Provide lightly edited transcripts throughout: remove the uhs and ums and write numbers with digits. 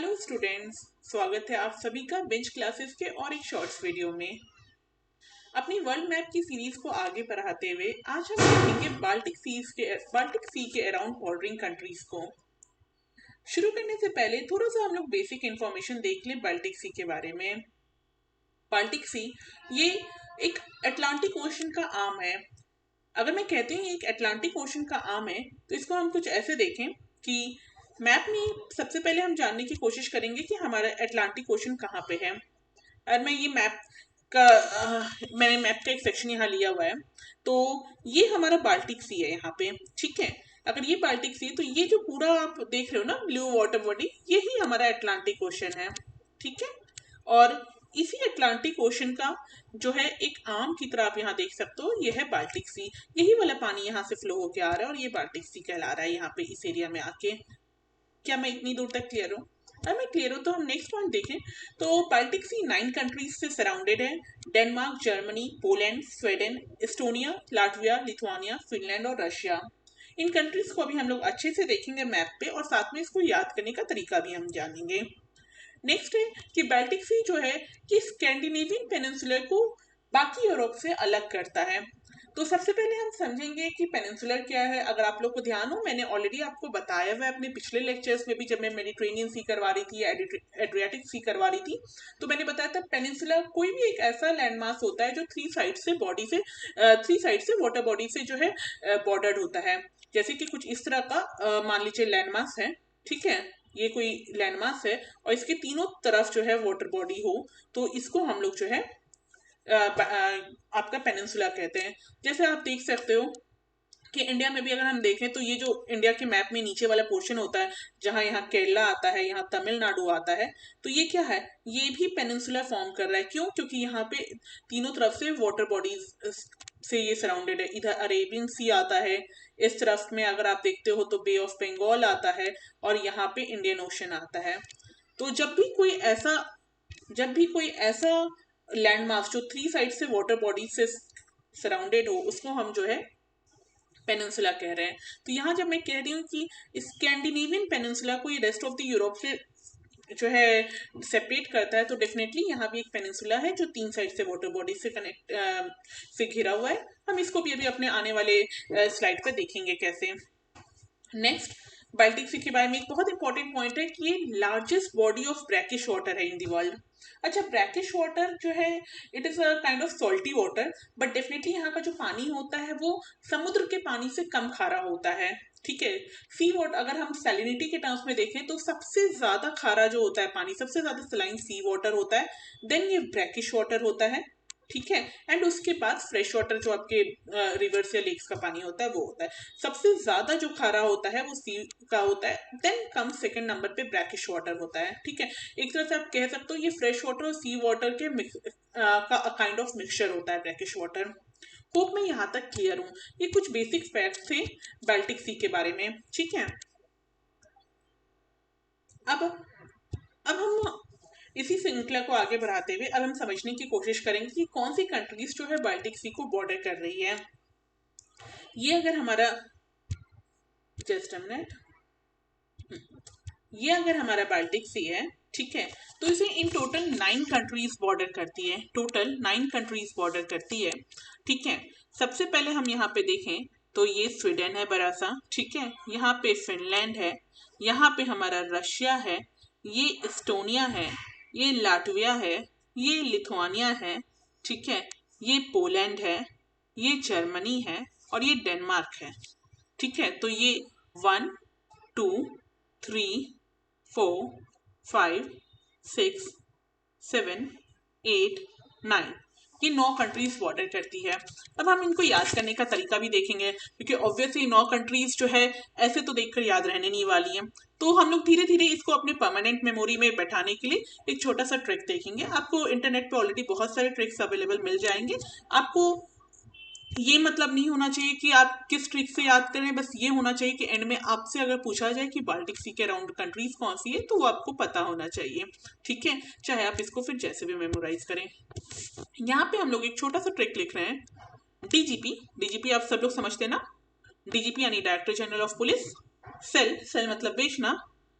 Hello students, स्वागत है आप सभी का बेंच क्लासेस के और एक शॉर्ट्स वीडियो में। अपनी वर्ल्ड मैप की सीरीज को आगे बढ़ाते हुए आज हम देखेंगे बाल्टिक सी के अराउंड बॉर्डरिंग कंट्रीज को। शुरू करने से पहले थोड़ा सा हम लोग बेसिक इंफॉर्मेशन देख लें बाल्टिक सी के बारे में। बाल्टिक सी ये एक अटलांटिक ओशन का आर्म है। अगर मैं कहती हूँ एक अटलांटिक ओशन का आर्म है तो इसको हम कुछ ऐसे देखें कि मैप में सबसे पहले हम जानने की कोशिश करेंगे कि हमारा अटलांटिक ओशन कहाँ पे है। और मैं ये मैंने मैप का एक सेक्शन यहाँ लिया हुआ है, तो ये हमारा बाल्टिक सी है यहाँ पे। ठीक है, अगर ये बाल्टिक सी है तो ये जो पूरा आप देख रहे हो ना ब्लू वाटर बॉडी, यही हमारा अटलांटिक ओशन है। ठीक है, और इसी अटलांटिक ओशन का जो है एक आर्म की तरह आप यहाँ देख सकते हो, ये है बाल्टिक सी। यही वाला पानी यहाँ से फ्लो होके आ रहा है और ये बाल्टिक सी कहला रहा है यहाँ पे इस एरिया में आके। क्या मैं इतनी दूर तक क्लियर हूँ? अगर मैं क्लियर हूँ तो हम नेक्स्ट पॉइंट देखें तो बाल्टिक सी 9 कंट्रीज से सराउंडेड है। Denmark, Germany, Poland, Sweden, Estonia, Latvia, Lithuania, Finland और रशिया। इन कंट्रीज को अभी हम लोग अच्छे से देखेंगे मैप पे और साथ में इसको याद करने का तरीका भी हम जानेंगे। नेक्स्ट है कि बाल्टिक सी जो है कि स्कैंडिनेवियन पेनिनसुलर को बाकी यूरोप से अलग करता है। तो सबसे पहले हम समझेंगे कि पेनिनसुलर क्या है। अगर आप लोग को ध्यान हो, मैंने ऑलरेडी आपको बताया हुआ है अपने पिछले लेक्चर्स में भी, जब मैं मेडिटेरेनियन सी करवा रही थी, एड्रियाटिक सी करवा रही थी, तो मैंने बताया था पेनिनसुलर कोई भी एक ऐसा लैंडमास होता है जो थ्री साइड से वाटर बॉडी से जो है बॉर्डर्ड होता है। जैसे कि कुछ इस तरह का मान लीजिए लैंडमास है। ठीक है, ये कोई लैंडमास है और इसके तीनों तरफ जो है वाटर बॉडी हो, तो इसको हम लोग जो है आपका पेनिनसुला कहते हैं। जैसे आप देख सकते हो कि इंडिया में भी अगर हम देखें तो ये जो इंडिया के मैप में नीचे वाला पोर्शन होता है, जहां यहाँ केरला आता है, यहाँ तमिलनाडु आता है, तो ये क्या है, ये भी पेनिनसुला फॉर्म कर रहा है। क्यों? क्योंकि यहाँ पे तीनों तरफ से वाटर बॉडीज से ये सराउंडेड है। इधर अरेबियन सी आता है, इस तरफ में अगर आप देखते हो तो बे ऑफ बंगाल आता है और यहाँ पे इंडियन ओशन आता है। तो जब भी कोई ऐसा लैंडमार्क जो थ्री साइड से वाटर बॉडी से सराउंडेड हो, उसको हम जो है पेनिनसुला कह रहे हैं। तो यहाँ जब मैं कह रही हूँ कि स्कैंडिनेवियन पेनिनसुला को ये रेस्ट ऑफ द यूरोप से जो है सेपरेट करता है, तो डेफिनेटली यहाँ भी एक पेनिनसुला है जो तीन साइड से वाटर बॉडी से से घिरा हुआ है। हम इसको भी अभी अपने आने वाले स्लाइड पर देखेंगे कैसे। नेक्स्ट, बाल्टिक सी के बारे में एक बहुत इंपॉर्टेंट पॉइंट है कि ये largest body of brackish water है इन द वर्ल्ड। अच्छा, ब्रैकिश वाटर जो है it is a kind of salty water, but definitely यहाँ का जो पानी होता है वो समुद्र के पानी से कम खारा होता है। ठीक है, सी वाटर अगर हम सैलिनिटी के टर्म्स में देखें तो सबसे ज्यादा खारा जो होता है पानी, सबसे ज्यादा सलाइन सी वाटर होता है, देन ये ब्रैकिश वाटर होता है। ठीक है, एंड उसके बाद फ्रेश वाटर जो आपके रिवर्स या लेक्स का पानी होता है वो होता है। सबसे ज्यादा जो खारा होता है वो सी का होता है, देन कम सेकंड नंबर पे ब्रैकिश वाटर होता है। ठीक है, एक तरह से आप कह सकते हो ये फ्रेश वाटर और सी वाटर के का काइंड ऑफ मिक्सचर होता है ब्रैकिश वाटर। होप मैं यहाँ तक क्लियर हूँ। ये कुछ बेसिक फैक्ट्स थे बाल्टिक सी के बारे में। ठीक है, अब हम इसी श्रृंखला को आगे बढ़ाते हुए अब हम समझने की कोशिश करेंगे कि कौन सी कंट्रीज जो है बाल्टिक सी को बॉर्डर कर रही है। ये अगर हमारा जस्ट अ मिनट, ये अगर हमारा बाल्टिक सी है, ठीक है, तो इसे इन टोटल 9 कंट्रीज बॉर्डर करती है। टोटल 9 कंट्रीज बॉर्डर करती है। ठीक है, सबसे पहले हम यहाँ पे देखें तो ये स्वीडन है बड़ा सा। ठीक है, यहाँ पे फिनलैंड है, यहाँ पे हमारा रशिया है, ये एस्टोनिया है, ये लाटविया है, ये लिथुआनिया है। ठीक है, ये पोलैंड है, ये जर्मनी है और ये डेनमार्क है। ठीक है, तो ये 1 2 3 4 5 6 7 8 9, ये 9 कंट्रीज बॉर्डर करती है। अब हम इनको याद करने का तरीका भी देखेंगे, क्योंकि ऑब्वियसली 9 कंट्रीज जो है ऐसे तो देखकर याद रहने नहीं वाली है। तो हम लोग धीरे धीरे इसको अपने परमानेंट मेमोरी में बैठाने के लिए एक छोटा सा ट्रिक देखेंगे। आपको इंटरनेट पे ऑलरेडी बहुत सारे ट्रिक्स अवेलेबल मिल जाएंगे। आपको ये मतलब नहीं होना चाहिए कि आप किस ट्रिक से याद करें, बस ये होना चाहिए कि एंड में आपसे अगर पूछा जाए कि बाल्टिक सी के अराउंड कंट्रीज कौन सी है तो वो आपको पता होना चाहिए। ठीक है, चाहे आप इसको फिर जैसे भी मेमोराइज करें। यहाँ पे हम लोग एक छोटा सा ट्रिक लिख रहे हैं। डीजीपी, डीजीपी आप सब लोग समझते हैं ना, डीजीपी यानी director general of police. Sell, sell मतलब बेचना।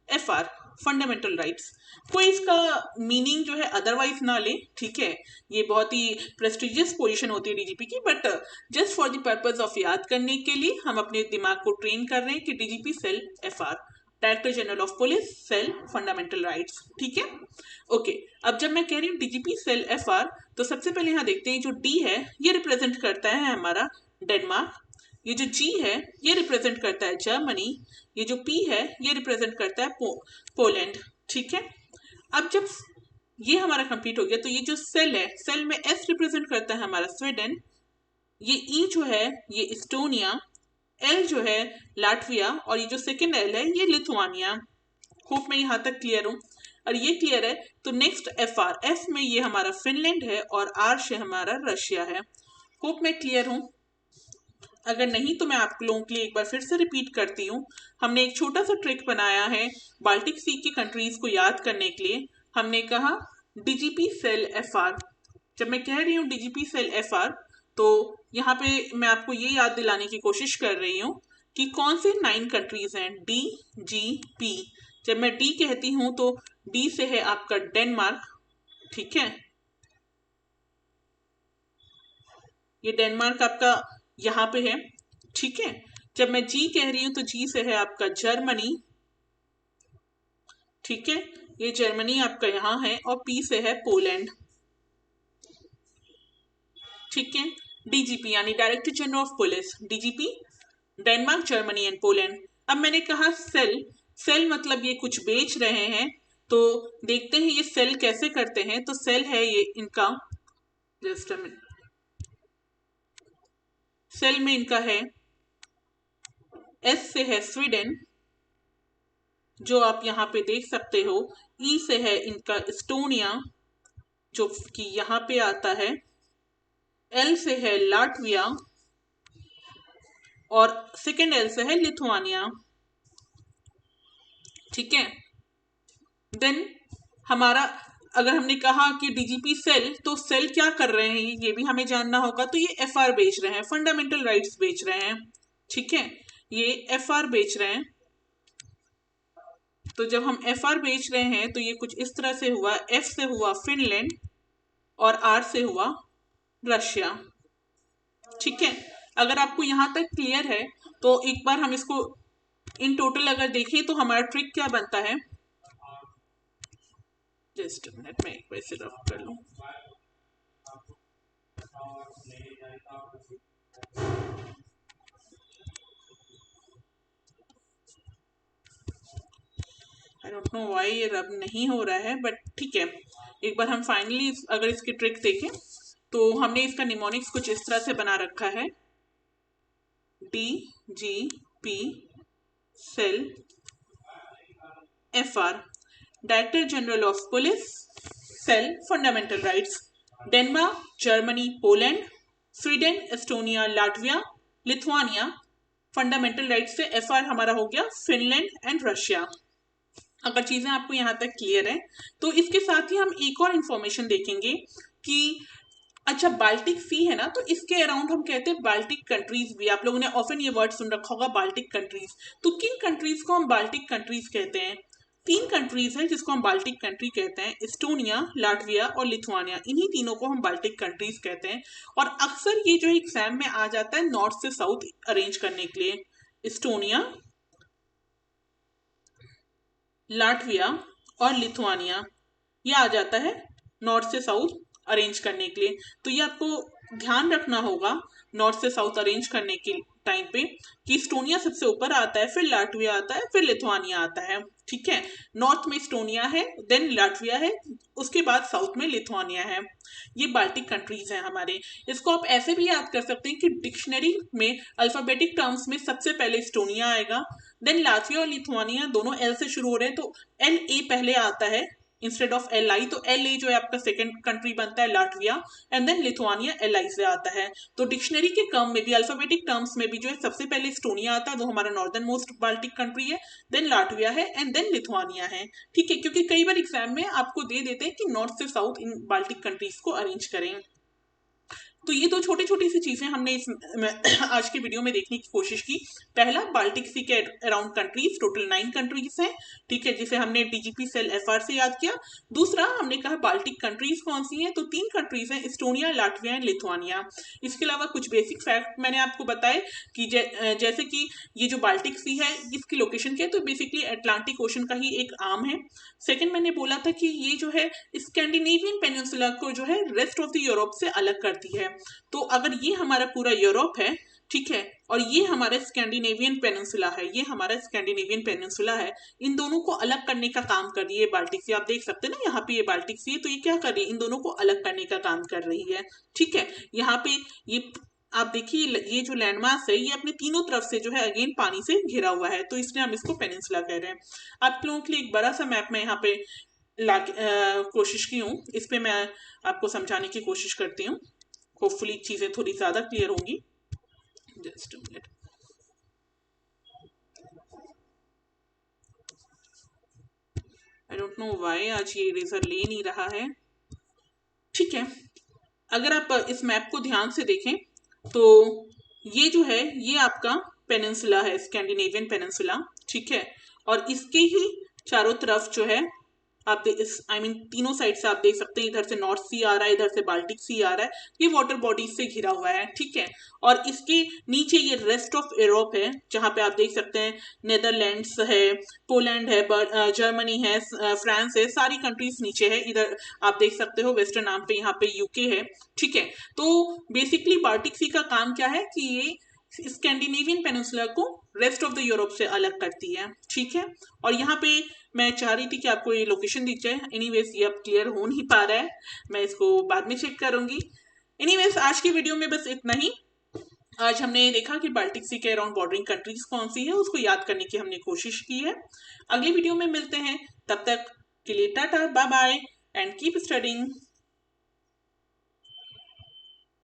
FR, fundamental rights. कोई इसका मीनिंग जो है अदरवाइज ना ले, ठीक है। ये बहुत ही प्रेस्टिजियस पोजीशन होती है डीजीपी की, but just for the purpose of याद करने के लिए हम अपने दिमाग को ट्रेन कर रहे हैं कि DGP sell FR, director general of police sell fundamental rights, ठीक है। ओके, अब जब मैं कह रही हूँ डीजीपी सेल एफआर, तो सबसे पहले यहाँ देखते हैं जो डी है ये रिप्रेजेंट करता है हमारा डेनमार्क, ये जो जी है ये रिप्रेजेंट करता है जर्मनी, ये जो पी है ये रिप्रेजेंट करता है पोलैंड, ठीक है। अब जब ये हमारा कंप्लीट हो गया तो ये जो सेल है, सेल में एस रिप्रेजेंट करता है हमारा स्वीडन, ये ई जो है ये इस्टोनिया, एल जो है लाटविया, और ये जो सेकेंड एल है ये लिथुआनिया। होप मैं यहाँ तक क्लियर हूँ। और ये क्लियर है तो नेक्स्ट एफ आर, एफ में ये हमारा फिनलैंड है और आर से हमारा रशिया है। होप मैं क्लियर हूँ। अगर नहीं तो मैं आप लोगों के लिए एक बार फिर से रिपीट करती हूँ। हमने एक छोटा सा ट्रिक बनाया है बाल्टिक सी की कंट्रीज को याद करने के लिए। हमने कहा डीजीपी सेल एफआर। जब मैं कह रही हूँ डीजीपी सेल एफआर तो यहाँ पे मैं आपको ये याद दिलाने की कोशिश कर रही हूँ कि कौन से 9 कंट्रीज हैं, डी जी पी। जब मैं डी कहती हूँ तो डी से है आपका डेनमार्क, ठीक है, ये डेनमार्क आपका यहाँ पे है, ठीक है। जब मैं जी कह रही हूं तो जी से है आपका जर्मनी, ठीक है, ये जर्मनी आपका यहाँ है, और पी से है पोलैंड, ठीक है। डीजीपी यानी director general of police, DGP Denmark Germany and Poland. अब मैंने कहा सेल, सेल मतलब ये कुछ बेच रहे हैं, तो देखते हैं ये सेल कैसे करते हैं। तो सेल है ये इनका, जस्ट अ मिनट, सेल में इनका है एस से है स्वीडन जो आप यहाँ पे देख सकते हो, ई से है इनका इस्टोनिया जो कि यहाँ पे आता है, एल से है लाटविया और सेकेंड एल से है लिथुआनिया, ठीक है। देन हमारा, अगर हमने कहा कि डीजीपी सेल, तो सेल क्या कर रहे हैं ये भी हमें जानना होगा। तो ये एफआर बेच रहे हैं, फंडामेंटल राइट्स बेच रहे हैं, ठीक है, ये एफआर बेच रहे हैं। तो जब हम एफआर बेच रहे हैं तो ये कुछ इस तरह से हुआ, एफ से हुआ फिनलैंड और आर से हुआ रशिया, ठीक है। अगर आपको यहां तक क्लियर है तो एक बार हम इसको इन टोटल अगर देखें तो हमारा ट्रिक क्या बनता है, जस्ट मिनट में एक बार से रफ कर लूं। आई डोंट नो व्हाई ये रब नहीं हो रहा है, बट ठीक है। एक बार हम फाइनली अगर इसकी ट्रिक देखें तो हमने इसका निमोनिक्स कुछ इस तरह से बना रखा है, D G P sell F R, director general of police sell fundamental rights, Denmark Germany Poland Sweden Estonia Latvia Lithuania, fundamental rights से एफ आर हमारा हो गया फिनलैंड एंड रशिया। अगर चीजें आपको यहाँ तक क्लियर है तो इसके साथ ही हम एक और इंफॉर्मेशन देखेंगे कि अच्छा बाल्टिक सी है ना, तो इसके अराउंड हम कहते हैं बाल्टिक कंट्रीज भी। आप लोगों ने ऑफन ये वर्ड सुन रखा होगा बाल्टिक कंट्रीज। तो किन कंट्रीज को हम बाल्टिक कंट्रीज कहते हैं? 3 कंट्रीज हैं जिसको हम बाल्टिक कंट्री कहते हैं, इस्टोनिया लाटविया और लिथुआनिया। इन्हीं तीनों को हम बाल्टिक कंट्रीज कहते हैं। और अक्सर ये जो एग्जाम में आ जाता है नॉर्थ से साउथ अरेंज करने के लिए, इस्टोनिया लाटविया और लिथुआनिया, ये आ जाता है नॉर्थ से साउथ अरेंज करने के लिए। तो ये आपको ध्यान रखना होगा नॉर्थ से साउथ अरेंज करने के टाइम पे कि इस्टोनिया सबसे ऊपर आता है, फिर लाटविया आता है, फिर लिथुआनिया आता है, ठीक है। नॉर्थ में इस्टोनिया है, देन लाटविया है, उसके बाद साउथ में लिथुआनिया है। ये बाल्टिक कंट्रीज हैं हमारे। इसको आप ऐसे भी याद कर सकते हैं कि डिक्शनरी में अल्फाबेटिक टर्म्स में सबसे पहले इस्टोनिया आएगा, देन लाटविया और लिथुआनिया दोनों एल से शुरू हो रहे हैं तो एल ए पहले आता है इंस्टेड ऑफ एल आई, तो एल ए जो है आपका सेकंड कंट्री बनता है Latvia, and then Lithuania L I से आता है। तो डिक्शनरी के टर्म में भी, अल्फाबेटिक टर्म्स में भी जो है सबसे पहले इस्टोनिया आता है, वो हमारा नॉर्दर्न मोस्ट बाल्टिक कंट्री है, देन लाटविया है एंड देन लिथुआनिया है, ठीक है। क्योंकि कई बार एग्जाम में आपको दे देते हैं कि नॉर्थ से साउथ इन बाल्टिक कंट्रीज को अरेंज करें। तो ये दो छोटी छोटी सी चीजें हमने आज के वीडियो में देखने की कोशिश की। पहला, बाल्टिक सी के अराउंड कंट्रीज, टोटल 9 कंट्रीज हैं, ठीक है, जिसे हमने डीजीपी सेल एफआर से याद किया। दूसरा, हमने कहा बाल्टिक कंट्रीज कौन सी हैं, तो 3 कंट्रीज हैं, एस्टोनिया, लाटविया एंड लिथुआनिया। इसके अलावा कुछ बेसिक फैक्ट मैंने आपको बताए कि जैसे कि ये जो बाल्टिक सी है इसकी लोकेशन क्या है, तो बेसिकली अटलांटिक ओशन का ही एक आर्म है। सेकंड, मैंने बोला था कि ये जो है स्कैंडिनेवियन पेनिनसुला को जो है रेस्ट ऑफ द यूरोप से अलग करती है। तो अगर ये हमारा पूरा यूरोप है, ठीक है, और ये हमारा स्कैंडिनेवियन पेनिनसुला है, ये हमारा स्कैंडिनेवियन पेनिनसुला है, इन दोनों को अलग करने का काम कर रही है बाल्टिक सी। आप देख सकते हैं ना, यहाँ पे ये बाल्टिक सी है, तो ये क्या कर रही है, इन दोनों को अलग करने का काम कर रही है, ठीक है। यहाँ पे ये आप देखिए, ये जो लैंडमास है ये अपने तीनों तरफ से जो है अगेन पानी से घिरा हुआ है, तो इसलिए हम इसको पेनिनसुला कह रहे हैं। आप लोगों के लिए एक बड़ा सा मैप में यहाँ पे कोशिश की हूँ, इस पे मैं आपको समझाने की कोशिश करती हूँ, होपफुली चीजें थोड़ी ज्यादा क्लियर होंगी। Just minute. I don't know why आज ये इरेजर ले नहीं रहा है, ठीक है। अगर आप इस मैप को ध्यान से देखें तो ये जो है ये आपका पेनिनसुला है, स्कैंडिनेवियन पेनिनसुला, ठीक है, और इसके ही चारों तरफ जो है आप इस तीनों साइड से आप देख सकते हैं, इधर से नॉर्थ सी आ रहा है, इधर से बाल्टिक सी आ रहा है, ये वाटर बॉडीज से घिरा हुआ है, ठीक है। और इसके नीचे ये रेस्ट ऑफ यूरोप है, जहां पे आप देख सकते हैं नेदरलैंड्स है, पोलैंड है, जर्मनी है, फ्रांस है, सारी कंट्रीज नीचे है। इधर आप देख सकते हो वेस्टर्न आर्म पे यहाँ पे यूके है, ठीक है। तो बेसिकली बाल्टिक सी का काम क्या है कि ये स्कैंडिनेवियन पेनिनसुला को रेस्ट ऑफ द यूरोप से अलग करती है, ठीक है। और यहाँ पे मैं चाह रही थी कि आपको ये लोकेशन दिख जाए, एनीवेज ये अब क्लियर हो नहीं पा रहा है, मैं इसको बाद में चेक करूंगी। एनीवेज आज की वीडियो में बस इतना ही। आज हमने देखा कि बाल्टिक सी के अराउंड बॉर्डरिंग कंट्रीज कौन सी है, उसको याद करने की हमने कोशिश की है। अगली वीडियो में मिलते हैं, तब तक के लिए tata, bye bye and keep studying.